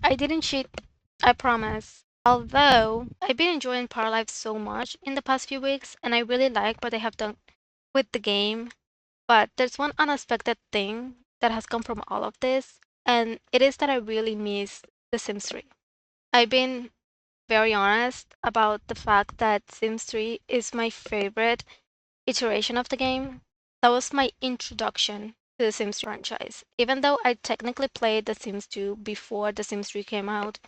I didn't cheat, I promise. Although I've been enjoying Power Life so much in the past few weeks, and I really like what they have done with the game. But there's one unexpected thing that has come from all of this, and it is that I really miss The Sims 3. I've been very honest about the fact that Sims 3 is my favorite iteration of the game. That was my introduction to the Sims 3 franchise, even though I technically played The Sims 2 before The Sims 3 came out.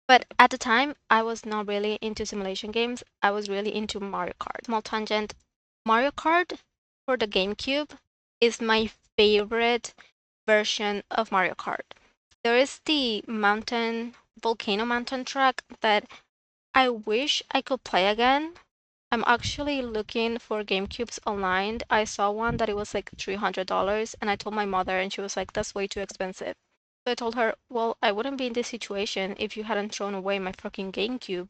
But at the time, I was not really into simulation games. I was really into Mario Kart. Small tangent, Mario Kart for the GameCube is my favorite version of Mario Kart. There is the volcano mountain track that I wish I could play again. I'm actually looking for GameCubes online. I saw one that it was like $300, and I told my mother, and she was like, "That's way too expensive." So I told her, "Well, I wouldn't be in this situation if you hadn't thrown away my fucking GameCube."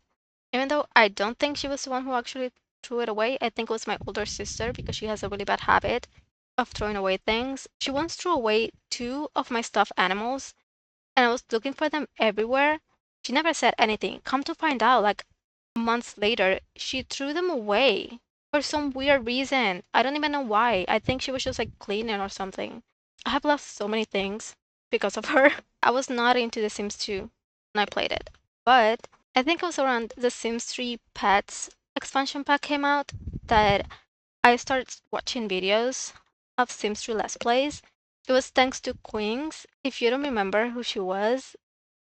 Even though I don't think she was the one who actually threw it away, I think it was my older sister because she has a really bad habit of throwing away things. She once threw away two of my stuffed animals, and I was looking for them everywhere. She never said anything. Come to find out, like months later, she threw them away for some weird reason. I don't even know why. I think she was just like cleaning or something. I have lost so many things because of her. I was not into The Sims 2 when I played it, but I think it was around The Sims 3 Pets expansion pack came out that I started watching videos of Sims 3 Let's Plays. It was thanks to Queens. If you don't remember who she was,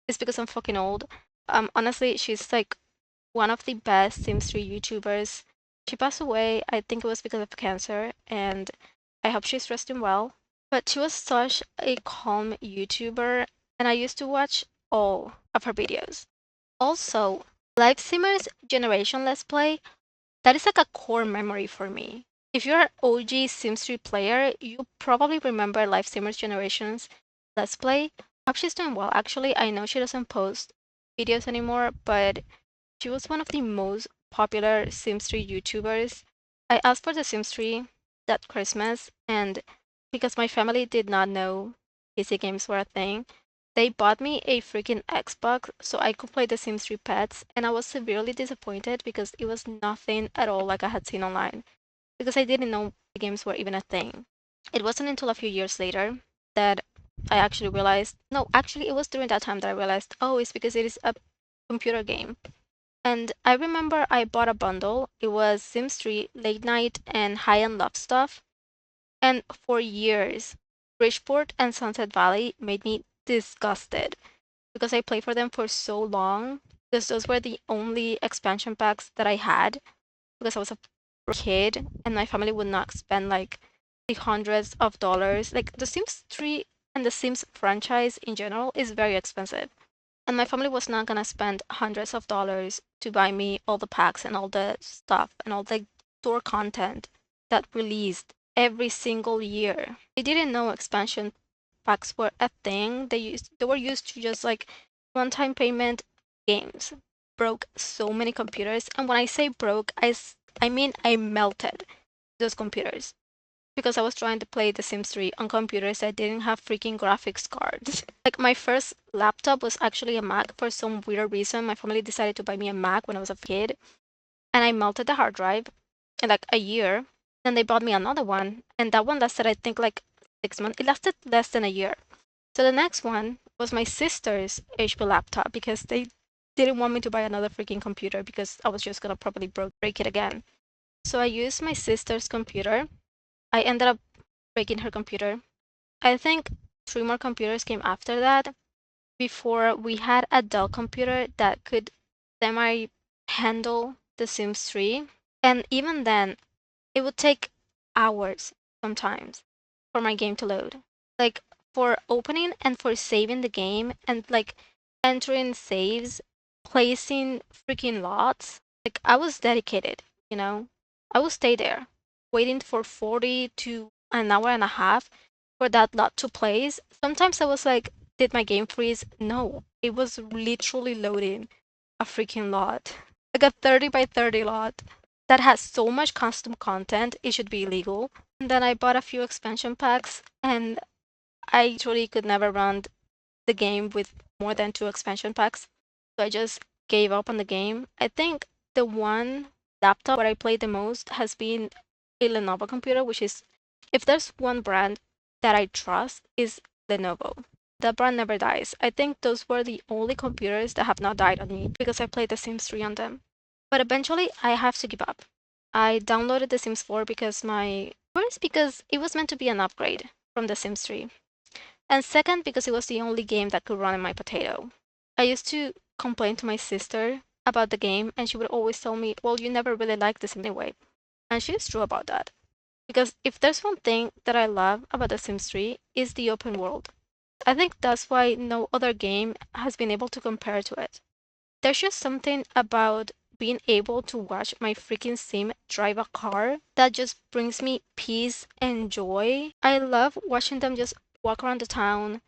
it's because I'm fucking old. Honestly, she's like one of the best Sims 3 YouTubers. She passed away, I think it was because of cancer, and I hope she's resting well. But she was such a calm YouTuber, and I used to watch all of her videos. Also, Live Simmers Generation Let's Play, that is like a core memory for me. If you're an OG Sims 3 player, you probably remember Live Simmers Generations Let's Play. I hope she's doing well. Actually, I know she doesn't post videos anymore, but she was one of the most popular Sims 3 YouTubers. I asked for the Sims 3 that Christmas, and because my family did not know PC games were a thing, they bought me a freaking Xbox so I could play the Sims 3 Pets, and I was severely disappointed because it was nothing at all like I had seen online, because I didn't know the games were even a thing. It wasn't until a few years later that I actually realized, no, actually, it was during that time that I realized, oh, it's because it is a computer game. And I remember I bought a bundle. It was Sims 3, Late Night, and High End Love Stuff. And for years, Bridgeport and Sunset Valley made me disgusted because I played for them for so long. Because those were the only expansion packs that I had because I was a kid and my family would not spend like the hundreds of dollars. Like the Sims 3 and the Sims franchise in general is very expensive. And my family was not gonna spend hundreds of dollars to buy me all the packs and all the stuff and all the store content that released every single year. They didn't know expansion packs were a thing. They were used to just like one-time payment games. Broke so many computers, and when I say broke, I mean I melted those computers because I was trying to play The Sims 3 on computers that didn't have freaking graphics cards. Like my first laptop was actually a Mac for some weird reason. My family decided to buy me a Mac when I was a kid, and I melted the hard drive in like a year. Then they bought me another one, and that one lasted I think like 6 months. It lasted less than a year. So the next one was my sister's HP laptop because they didn't want me to buy another freaking computer because I was just gonna probably break it again. So I used my sister's computer. I ended up breaking her computer. I think three more computers came after that before we had a Dell computer that could semi handle The Sims 3. And even then, it would take hours sometimes for my game to load. Like for opening and for saving the game and like entering saves, placing freaking lots. Like I was dedicated, you know? I would stay there waiting for 40 to an hour and a half for that lot to place. Sometimes I was like, did my game freeze? No, it was literally loading a freaking lot. Like a 30 by 30 lot that has so much custom content, it should be illegal. And then I bought a few expansion packs, and I truly could never run the game with more than 2 expansion packs. So I just gave up on the game. I think the one laptop where I played the most has been a Lenovo computer, which is, if there's one brand that I trust, is Lenovo. That brand never dies. I think those were the only computers that have not died on me because I played The Sims 3 on them. But eventually, I have to give up. I downloaded The Sims 4 because first, because it was meant to be an upgrade from The Sims 3. And second, because it was the only game that could run in my potato. I used to complain to my sister about the game, and she would always tell me, well, you never really liked this anyway. And she's true about that. Because if there's one thing that I love about The Sims 3 is the open world. I think that's why no other game has been able to compare to it. There's just something about being able to watch my freaking sim drive a car that just brings me peace and joy. I love watching them just walk around the town,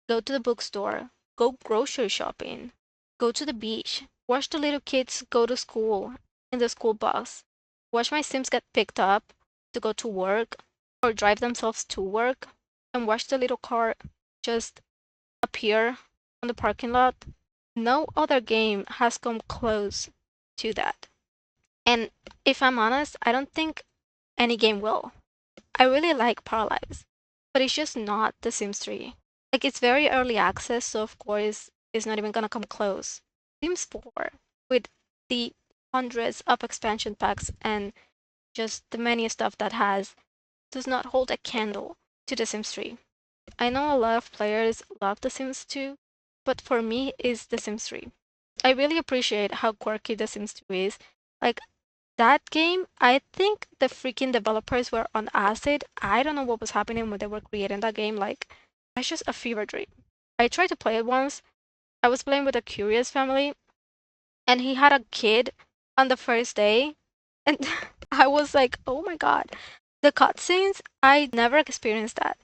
go to the bookstore, go grocery shopping, go to the beach, watch the little kids go to school in the school bus, watch my sims get picked up to go to work or drive themselves to work, and watch the little car just appear on the parking lot. No other game has come close to that. And if I'm honest, I don't think any game will. I really like Paralyze, but it's just not The Sims 3. Like, it's very early access, so of course it's not even gonna come close. Sims 4, with the hundreds of expansion packs and just the many stuff that has, does not hold a candle to The Sims 3. I know a lot of players love The Sims 2, but for me, it's The Sims 3. I really appreciate how quirky The Sims 2 is. Like, that game, I think the freaking developers were on acid. I don't know what was happening when they were creating that game. Like, it's just a fever dream. I tried to play it once. I was playing with a curious family, and he had a kid on the first day. And I was like, oh my god. The cutscenes, I never experienced that.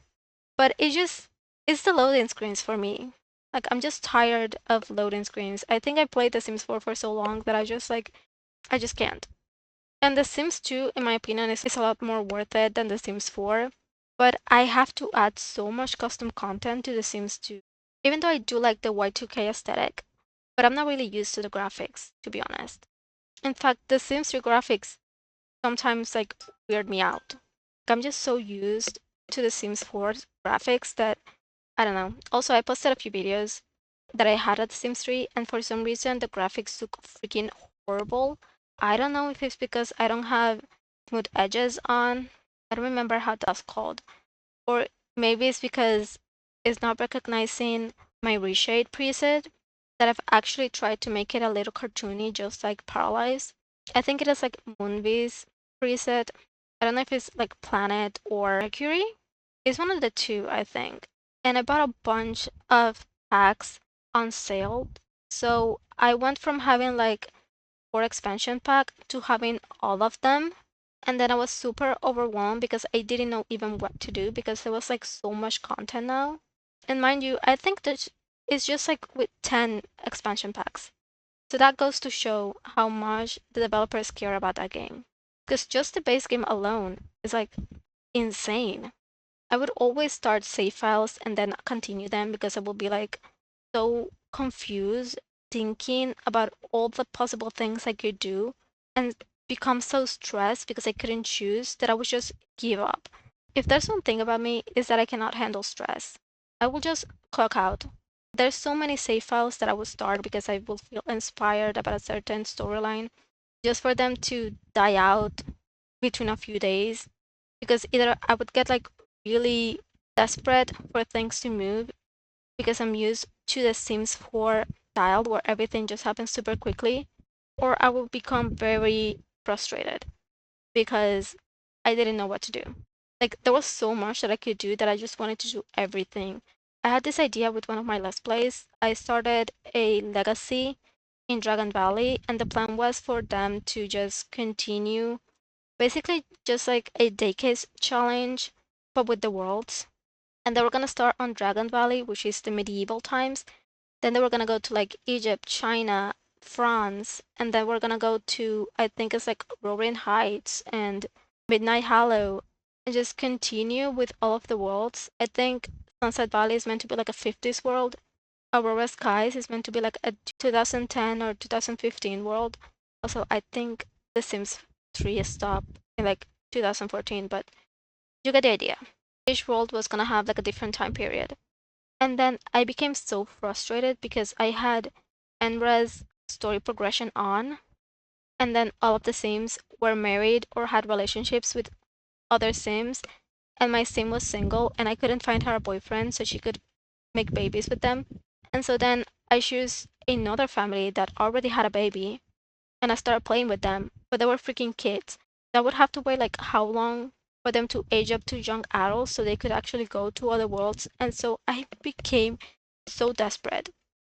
But it's the loading screens for me. Like, I'm just tired of loading screens. I think I played The Sims 4 for so long that I just can't. And The Sims 2, in my opinion, is a lot more worth it than The Sims 4. But I have to add so much custom content to The Sims 2. Even though I do like the Y2K aesthetic, but I'm not really used to the graphics, to be honest. In fact, The Sims 3 graphics sometimes like weird me out. Like, I'm just so used to The Sims 4's graphics that I don't know. Also, I posted a few videos that I had at Sims 3, and for some reason the graphics look freaking horrible. I don't know if it's because I don't have smooth edges on. I don't remember how that's called. Or maybe it's because it's not recognizing my reshade preset that I've actually tried to make it a little cartoony, just like Paralyze. I think it is like Moonbee's preset. I don't know if it's like Planet or Mercury. It's one of the two, I think. And I bought a bunch of packs on sale. So I went from having like 4 expansion pack to having all of them. And then I was super overwhelmed because I didn't know even what to do because there was like so much content now. And mind you, I think that it's just like with 10 expansion packs. So that goes to show how much the developers care about that game. Because just the base game alone is like insane. I would always start save files and then continue them because I would be like so confused thinking about all the possible things I could do and become so stressed because I couldn't choose that I would just give up. If there's one thing about me is that I cannot handle stress. I will just clock out. There's so many save files that I will start because I will feel inspired about a certain storyline just for them to die out between a few days because either I would get like really desperate for things to move because I'm used to the Sims 4 style where everything just happens super quickly, or I will become very frustrated because I didn't know what to do. Like, there was so much that I could do that I just wanted to do everything. I had this idea with one of my Let's Plays. I started a legacy in Dragon Valley, and the plan was for them to just continue basically just like a decades challenge, but with the worlds. And they were gonna start on Dragon Valley, which is the medieval times. Then they were gonna go to like Egypt, China, France, and then we're gonna go to I think it's like Roaring Heights and Midnight Hollow, and just continue with all of the worlds. I think Sunset Valley is meant to be like a 50s world, Aurora Skies is meant to be like a 2010 or 2015 world. Also, I think The Sims 3 stopped in like 2014, but you get the idea. Each world was gonna have like a different time period. And then I became so frustrated because I had Enra's story progression on, and then all of the Sims were married or had relationships with other Sims, and my Sim was single, and I couldn't find her a boyfriend so she could make babies with them. And so then I chose another family that already had a baby, and I started playing with them, but they were freaking kids. I would have to wait like how long for them to age up to young adults so they could actually go to other worlds. And so I became so desperate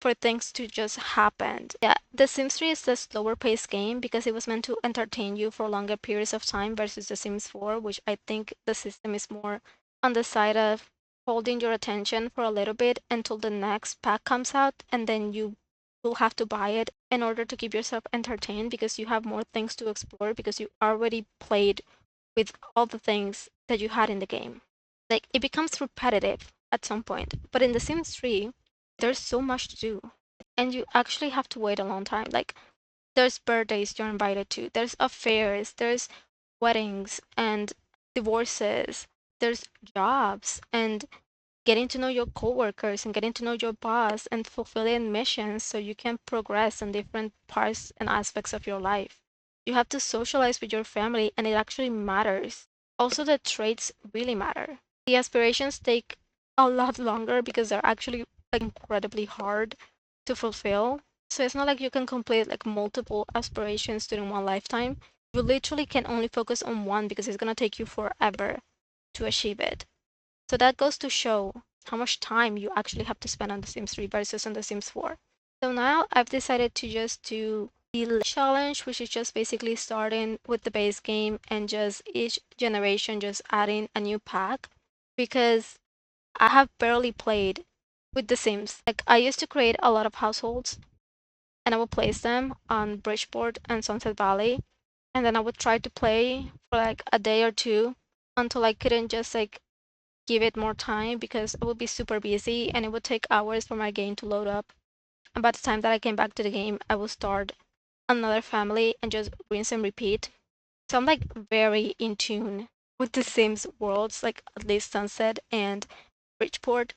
for things to just happen. Yeah, The Sims 3 is a slower paced game because it was meant to entertain you for longer periods of time versus The Sims 4, which I think the system is more on the side of holding your attention for a little bit until the next pack comes out, and then you will have to buy it in order to keep yourself entertained because you have more things to explore because you already played with all the things that you had in the game. Like it becomes repetitive at some point. But in The Sims 3, there's so much to do. And you actually have to wait a long time. Like there's birthdays you're invited to, there's affairs, there's weddings and divorces, there's jobs and getting to know your coworkers and getting to know your boss and fulfilling missions so you can progress in different parts and aspects of your life. You have to socialize with your family and it actually matters. Also, the traits really matter. The aspirations take a lot longer because they're actually like incredibly hard to fulfill. So it's not like you can complete like multiple aspirations during one lifetime. You literally can only focus on one because it's gonna take you forever to achieve it. So that goes to show how much time you actually have to spend on The Sims 3 versus on The Sims 4. So now I've decided to just do the challenge, which is just basically starting with the base game and just each generation just adding a new pack because I have barely played with The Sims. Like I used to create a lot of households and I would place them on Bridgeport and Sunset Valley, and then I would try to play for like a day or two until I couldn't just like give it more time because I would be super busy and it would take hours for my game to load up. And by the time that I came back to the game, I would start another family and just rinse and repeat. So I'm like very in tune with the Sims worlds, like at least Sunset and Bridgeport.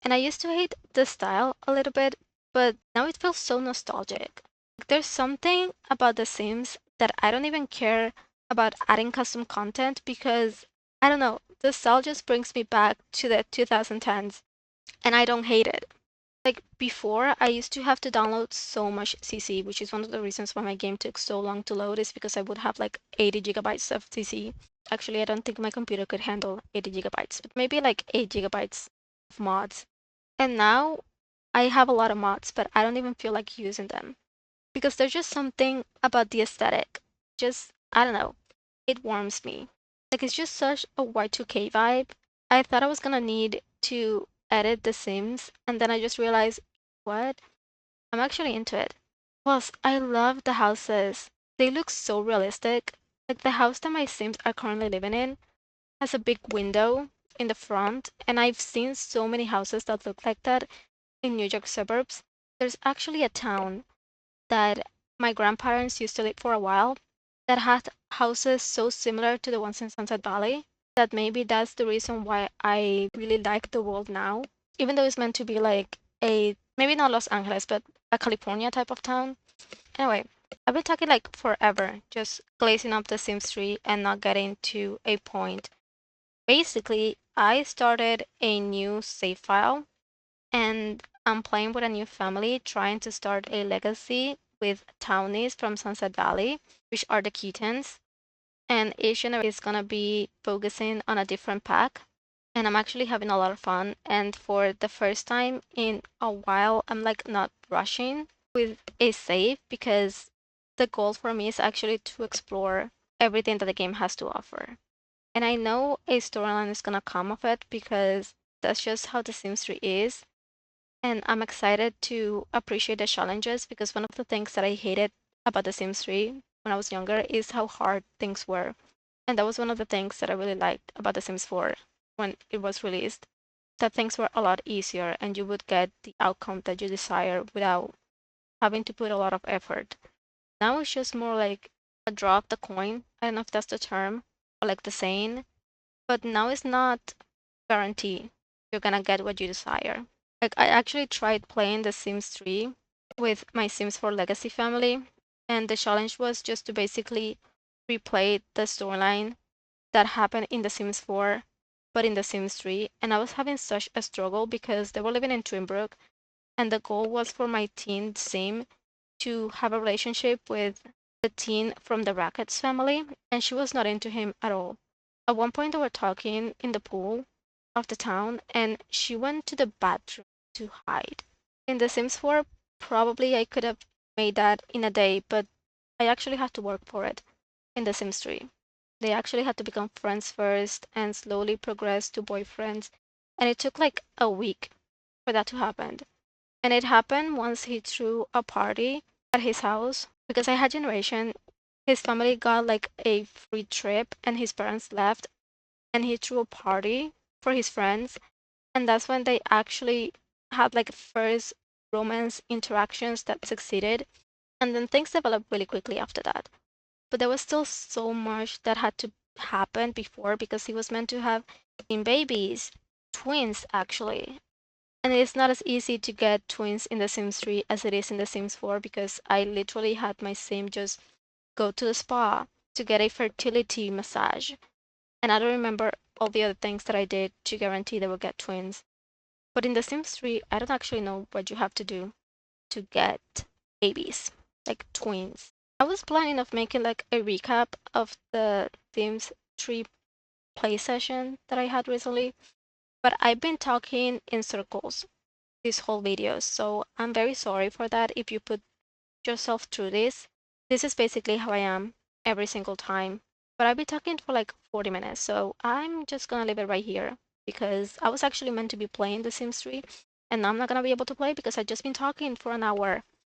And I used to hate the style a little bit, but now it feels so nostalgic. There's something about The Sims that I don't even care about adding custom content because I don't know, the style just brings me back to the 2010s and I don't hate it. Like before, I used to have to download so much CC, which is one of the reasons why my game took so long to load, is because I would have like 80 gigabytes of CC. Actually, I don't think my computer could handle 80 gigabytes, but maybe like 8 gigabytes of mods. And now I have a lot of mods, but I don't even feel like using them because there's just something about the aesthetic. Just, I don't know, it warms me. Like, it's just such a Y2K vibe. I thought I was gonna need to edit The Sims, and then I just realized, what? I'm actually into it. Plus, I love the houses. They look so realistic. Like, the house that my Sims are currently living in has a big window in the front, and I've seen so many houses that look like that in New York suburbs. There's actually a town that my grandparents used to live for a while that had houses so similar to the ones in Sunset Valley that maybe that's the reason why I really like the world now. Even though it's meant to be like a maybe not Los Angeles, but a California type of town. Anyway, I've been talking like forever, just glazing up the Sims 3 and not getting to a point. Basically, I started a new save file and I'm playing with a new family, trying to start a legacy with townies from Sunset Valley, which are the kittens. And each generation is gonna be focusing on a different pack. And I'm actually having a lot of fun. And for the first time in a while, I'm like not rushing with a save because the goal for me is actually to explore everything that the game has to offer. And I know a storyline is gonna come of it because that's just how The Sims 3 is, and I'm excited to appreciate the challenges because one of the things that I hated about The Sims 3 when I was younger is how hard things were. And that was one of the things that I really liked about The Sims 4 when it was released. that things were a lot easier and you would get the outcome that you desire without having to put a lot of effort. Now it's just more like a draw of the coin. I don't know if that's the term, or like the saying, but now it's not guaranteed you're gonna get what you desire. Like I actually tried playing The Sims 3 with my Sims 4 Legacy family, and the challenge was just to basically replay the storyline that happened in The Sims 4, but in The Sims 3. And I was having such a struggle because they were living in Twinbrook, and the goal was for my teen Sim to have a relationship with the teen from the Rackets family, and she was not into him at all. At one point, they were talking in the pool of the town, and she went to the bathroom to hide. In The Sims 4, probably I could have made that in a day, but I actually had to work for it in The Sims 3. They actually had to become friends first and slowly progress to boyfriends, and it took like a week for that to happen. And it happened once he threw a party at his house because I had generation. His family got like a free trip and his parents left, and he threw a party for his friends. And that's when they actually had like first romance interactions that succeeded. And then things developed really quickly after that. But there was still so much that had to happen before because he was meant to have teen babies, twins actually. And it's not as easy to get twins in The Sims 3 as it is in The Sims 4 because I literally had my sim just go to the spa to get a fertility massage. And I don't remember all the other things that I did to guarantee they would get twins. But in The Sims 3, I don't actually know what you have to do to get babies, like twins. I was planning of making like a recap of the Sims 3 play session that I had recently, but I've been talking in circles this whole video, so I'm very sorry for that if you put yourself through this. This is basically how I am every single time. But I'll be talking for like 40 minutes, so I'm just gonna leave it right here because I was actually meant to be playing The Sims 3 and now I'm not gonna be able to play because I've just been talking for an hour.